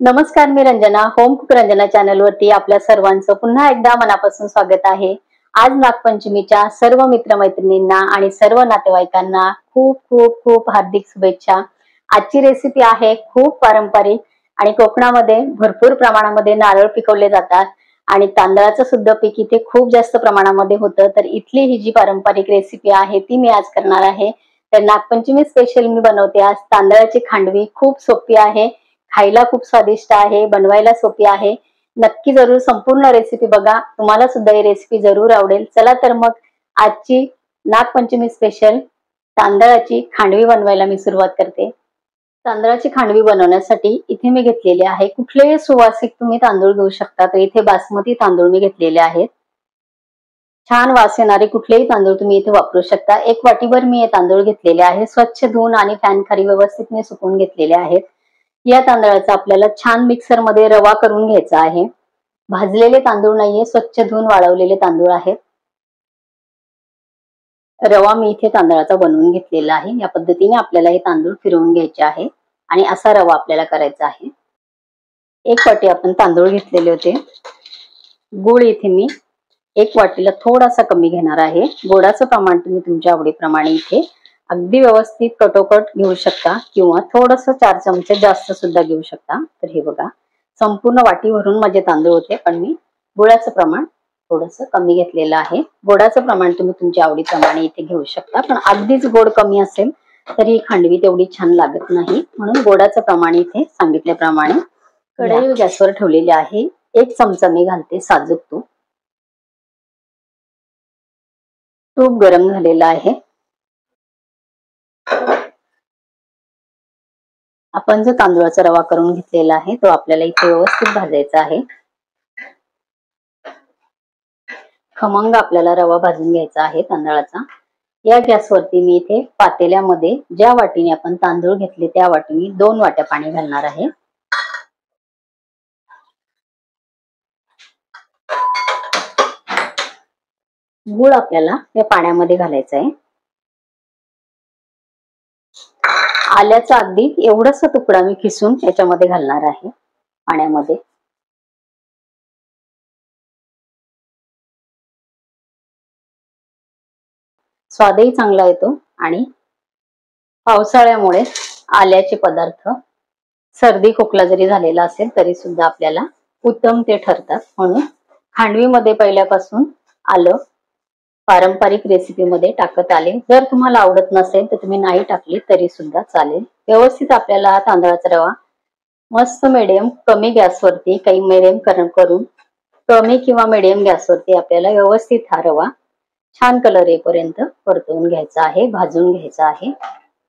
नमस्कार, मी Ranjana. Home cook Ranjana channel वरती आपल्या सर्वांचं पुन्हा एकदा मनापासून स्वागत आहे. आज नागपंचमीच्या सर्व मित्रमैत्रिणींना आणि सर्व नातेवाईकांना खूप खूप खूप हार्दिक शुभेच्छा. आजची रेसिपी आहे खूप पारंपरिक आणि कोकणामध्ये भरपूर प्रमाणामध्ये नारळ पिकवले जातात आणि तांदळाचं सुद्धा पीक इथे खूप जास्त प्रमाणामध्ये होतं. तर इथली ही जी पारंपरिक रेसिपी आहे ती मी आज करणार आहे. तर नागपंचमी स्पेशल मी बनवते आज तांदळाची खांडवी. खूप सोपी आहे, खायला खूप स्वादिष्ट आहे, बनवायला सोपी आहे. नक्की जरूर संपूर्ण रेसिपी बघा, तुम्हाला सुद्धा ही रेसिपी जरूर आवडेल. चला तर मग आजची नागपंचमी स्पेशल तांदळाची खांडवी बनवायला मी सुरुवात करते. तांदळाची खांडवी बनवण्यासाठी इथे मी घेतलेले आहे, कुठलेही सुवासिक तुम्ही तांदूळ घेऊ शकता. तर इथे बासमती तांदूळ मी घेतलेले आहेत. छान वास येणारे कुठलेही तांदूळ तुम्ही इथे वापरू शकता. एक वाटीभर मी हे तांदूळ घेतलेले आहे. स्वच्छ धुवून आणि फॅन खाली व्यवस्थित मी सुकवून घेतलेले आहेत. या तांदळाचा आपल्याला छान मिक्सर मध्ये रवा करून घ्यायचा आहे. भाजलेले तांदूळ नाहीये, स्वच्छ धुवून वाळवलेले तांदूळ आहेत. रवा मी इथे तांदळाचा बनवून घेतलेला आहे. या पद्धतीने आपल्याला हे तांदूळ फिरवून घ्यायचे आहे आणि असा रवा आपल्याला करायचा आहे. एक वाटी आपण तांदूळ घेतलेले होते. गूळ इथे मी एक वाटीला थोडासा कमी घेणार आहे. गोडाचं प्रमाण तुम्ही तुमच्या आवडीप्रमाणे इथे अगदी व्यवस्थित कटोकट घेऊ शकता किंवा थोडस 4 चमचे जास्त सुद्धा घेऊ शकता. तर हे बघा, संपूर्ण वाटी भरून माझे तांदूळ होते, पण मी गुळाचं प्रमाण थोडस कमी घेतलेलं आहे. गोडाचं प्रमाण तुम्ही तुमच्या आवडीप्रमाणे इथे घेऊ शकता, पण अगदीच गोड कमी असेल तरी खांडवी तेवढी छान लागत नाही. म्हणून गोडाचं प्रमाण इथे सांगितल्याप्रमाणे कढई गॅसवर ठेवलेली आहे. 1 चमचा मी घालते साजूक तूप. तूप गरम झालेलं आहे. आपण जो तांदूळाचा रवा करून घेतलेला आहे तो आपल्याला इथे व्यवस्थित भाजायचा आहे. खमंग आपल्याला रवा भाजून घ्यायचा आहे तांदळाचा. या गॅसवरती मी इथे पातेल्यामध्ये ज्या वाटीने आपण तांदूळ घेतले त्या वाटीने 2 वाट्या पाणी घालणार आहे. गूळ आपल्याला या पाण्यामध्ये घालायचा आहे. आल्याचा अगदी एवढासा तुकडा मी खिसून याच्यामध्ये घालणार आहे पाण्यामध्ये. स्वादही चांगला येतो आणि पावसाळ्यामुळे आल्याचे पदार्थ सर्दी खोकला जरी झालेला असेल तरी सुद्धा आपल्याला उत्तम ते ठरतात. म्हणून खांडवीमध्ये पहिल्यापासून आलं पारंपरिक रेसिपीमध्ये टाकत आले. जर तुम्हाला आवडत नसेल तर तुम्ही नाही टाकली तरी सुद्धा चालेल. व्यवस्थित आपल्याला तांदळाचा रवा मस्त मिडियम कमी गॅसवरती काही मिडियम करून कमी किंवा मिडियम गॅसवरती आपल्याला व्यवस्थित हा रवा छान कलर येईपर्यंत परतवून घ्यायचा आहे, भाजून घ्यायचा आहे.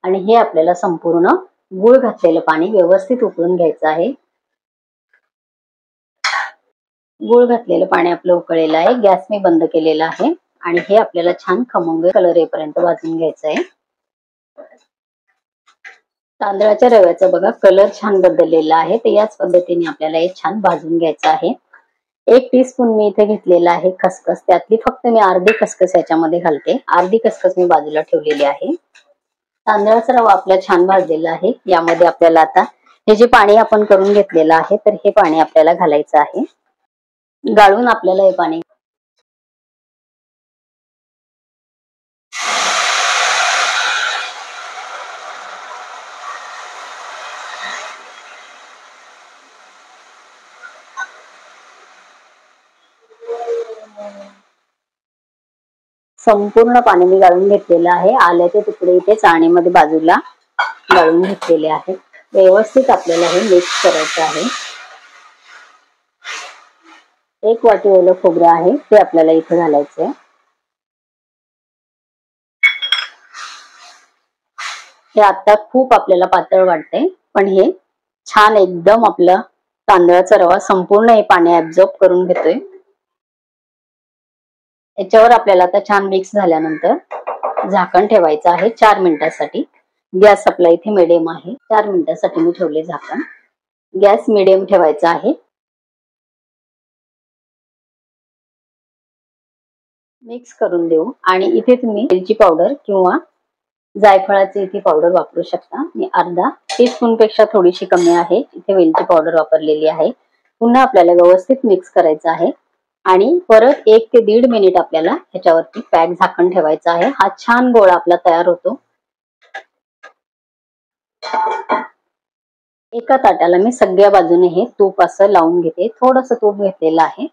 आणि हे आपल्याला संपूर्ण गूळ घातलेलं पाणी व्यवस्थित उकळून घ्यायचं आहे. गूळ घातलेलं पाणी आपलं उकळलेलं आहे. गॅस मी बंद केलेला आहे आणि हे आपल्याला छान खमंग कलर येईपर्यंत भाजून घ्यायचं आहे. तांदळाच्या रव्याचा बघा कलर छान बदललेला आहे. तर याच पद्धतीने आपल्याला हे छान भाजून घ्यायचं आहे. 1 टीस्पून मी इथे घेतलेला आहे खसखस. त्यातली फक्त मी अर्धी खसखस याच्यामध्ये घालते. अर्धी खसखस मी बाजूला ठेवलेली आहे. तांदळाचा रवा आपला छान भाजलेला आहे. यामध्ये आपल्याला आता हे जे पाणी आपण करून घेतलेलं आहे तर हे पाणी आपल्याला घालायचं आहे. गाळून आपल्याला हे पाणी संपूर्ण पाणी मी गाळून घेतलेलं आहे. आल्याचे तुकडे इथे चाळणीमध्ये बाजूला गाळून घेतलेले आहेत. व्यवस्थित आपल्याला हे मिक्स करायचं आहे. 1 वाटी ओलं खोबरं आहे ते आपल्याला इथे घालायचंय. हे आता खूप आपल्याला पातळ वाटतंय, पण हे छान एकदम आपलं तांदळाचा रवा संपूर्ण हे पाणी ऍब्झॉर्ब करून घेतोय. याच्यावर आपल्याला आता छान मिक्स झाल्यानंतर झाकण ठेवायचं आहे 4 मिनिटांसाठी. गॅस आपला इथे मिडियम आहे. 4 मिनिटांसाठी मी ठेवले झाकण. गॅस मिडियम ठेवायचा आहे. मिक्स करून देऊ आणि इथे तुम्ही वेलची पावडर किंवा जायफळाची इथे पावडर वापरू शकता. मी अर्धा टीस्पून पेक्षा थोडीशी कमी आहे, इथे वेलची पावडर वापरलेली आहे. पुन्हा आपल्याला व्यवस्थित मिक्स करायचं आहे आणि परत 1 ते 1.5 मिनिट आपल्याला ह्याच्यावरती पॅक झाकण ठेवायचं आहे. हा छान गोळा आपला तयार होतो. एका ताटाला मी सगळ्या बाजूने हे तूप असं लावून घेते. थोडंसं तूप घेतलेलं आहे.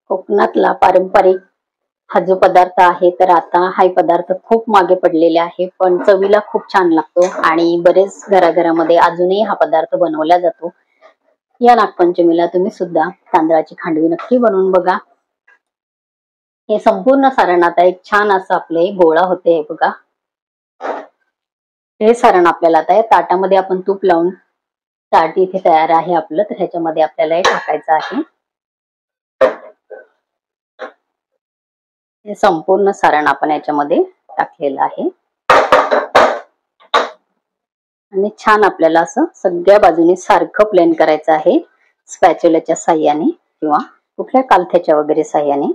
कोकणातला पारंपरिक हा जो पदार्थ आहे, तर आता हा पदार्थ खूप मागे पडलेले आहे, पण चवीला खूप छान लागतो आणि बरेच घराघरामध्ये अजूनही हा पदार्थ बनवला जातो. या नागपंचमीला तुम्ही सुद्धा तांदळाची खांडवी नक्की बनवून बघा. हे संपूर्ण सारण आता एक छान असं आपले गोळा होते बघा. हे सारण आपल्याला आता या ताटामध्ये आपण तूप लावून ताट इथे तयार आहे आपलं, तर ह्याच्यामध्ये आपल्याला हे टाकायचं आहे. हे संपूर्ण सारण आपण याच्यामध्ये टाकलेलं आहे आणि छान आपल्याला असं सगळ्या बाजूने सारखं प्लेन करायचं आहे स्पॅच्युलाच्या साह्याने किंवा कुठल्या कालथ्याच्या वगैरे साह्याने.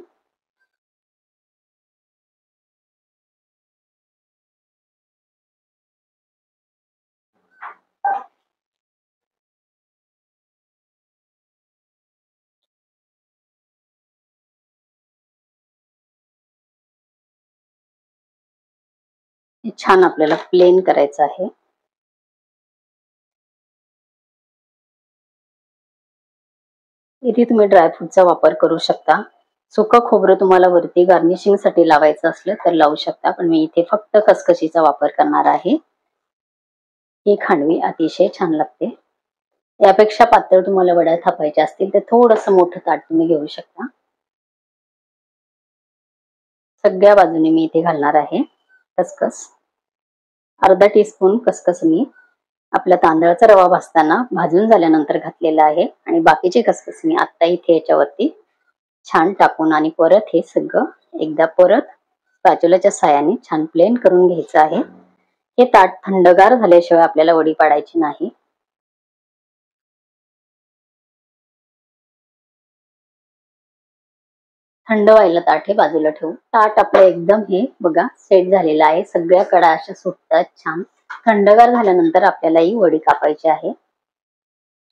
हे छान आपल्याला प्लेन करायचं आहे. इथे तुम्ही ड्रायफ्रूटचा वापर करू शकता. सुकं खोबरं तुम्हाला वरती गार्निशिंग साठी लावायचं असलं तर लावू शकता, पण मी इथे फक्त खसखशीचा वापर करणार आहे. ही खांडवी अतिशय छान लागते. यापेक्षा पातळ तुम्हाला वड्या थापायच्या असतील तर थोडंसं मोठं ताट तुम्ही घेऊ शकता. सगळ्या बाजूने मी इथे घालणार आहे खसखस. अर्धा टीस्पून खसखस मी आपल्या तांदळाचा रवा भाजताना भाजून झाल्यानंतर घातलेला आहे आणि बाकीची खसखस मी आता इथे याच्यावरती छान टाकून आणि परत हे सगळं एकदा परत स्पॅच्युलाच्या साह्याने छान प्लेन करून घ्यायचं आहे. हे ताट थंडगार झाल्याशिवाय आपल्याला वडी पाडायची नाही. थंड व्हायला ताट हे बाजूला ठेवू. ताट आपलं एकदम हे बघा सेट झालेलं आहे. सगळ्या कडा अशा सुटतात छान. थंडगार झाल्यानंतर आपल्याला ही वडी कापायची आहे.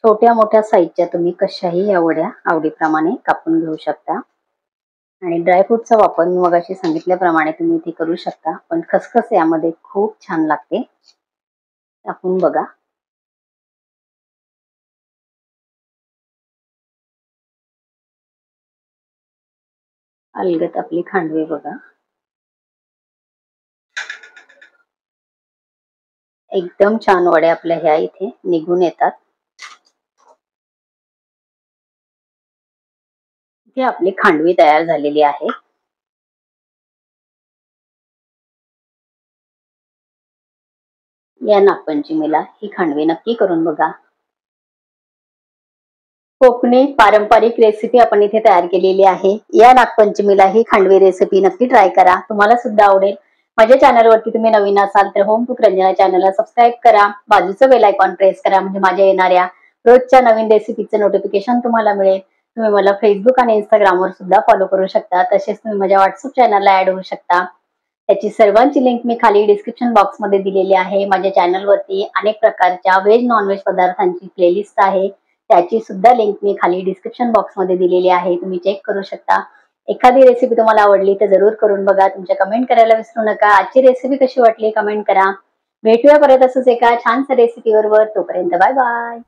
छोट्या मोठ्या साईजच्या तुम्ही कशाही या वड्या आवडीप्रमाणे कापून घेऊ शकता आणि ड्रायफ्रूटचा वापर मी मगाशी सांगितल्याप्रमाणे तुम्ही इथे करू शकता, पण खसखस यामध्ये खूप छान लागते. टाकून बघा. अलगद आपली खांडवी बघा. एकदम छान वड्या आपल्या ह्या इथे निघून येतात. इथे आपली खांडवी तयार झालेली आहे. या नागपंचमीला ही खांडवी नक्की करून बघा. कोकणी पारंपरिक रेसिपी आपण इथे तयार केलेली आहे. या नागपंचमीला ही खांडवी रेसिपी नक्की ट्राय करा, तुम्हाला सुद्धा आवडेल. माझ्या चॅनलवरती तुम्ही नवीन असाल तर होम कुक रंजना चॅनलला सबस्क्राईब करा, बाजूचं बेल आयकॉन प्रेस करा, म्हणजे माझ्या येणाऱ्या रोजच्या नवीन रेसिपीचं नोटिफिकेशन तुम्हाला मिळेल. तुम्ही मला फेसबुक आणि इंस्टाग्रामवर सुद्धा फॉलो करू शकता. तसेच तुम्ही माझ्या व्हॉट्सअप चॅनलला ऍड होऊ शकता. त्याची सर्वांची लिंक मी खाली डिस्क्रिप्शन बॉक्समध्ये दिलेली आहे. माझ्या चॅनलवरती अनेक प्रकारच्या व्हेज नॉनव्हेज पदार्थांची प्लेलिस्ट आहे, त्याची सुद्धा लिंक मी खाली डिस्क्रिप्शन बॉक्समध्ये दिलेली आहे, तुम्ही चेक करू शकता. एखादी रेसिपी तुम्हाला आवडली तर जरूर करून बघा. तुमच्या कमेंट करायला विसरू नका. आजची रेसिपी कशी वाटली कमेंट करा. भेटूया परत असंच एका छानशा रेसिपी बरोबर. तोपर्यंत बाय बाय.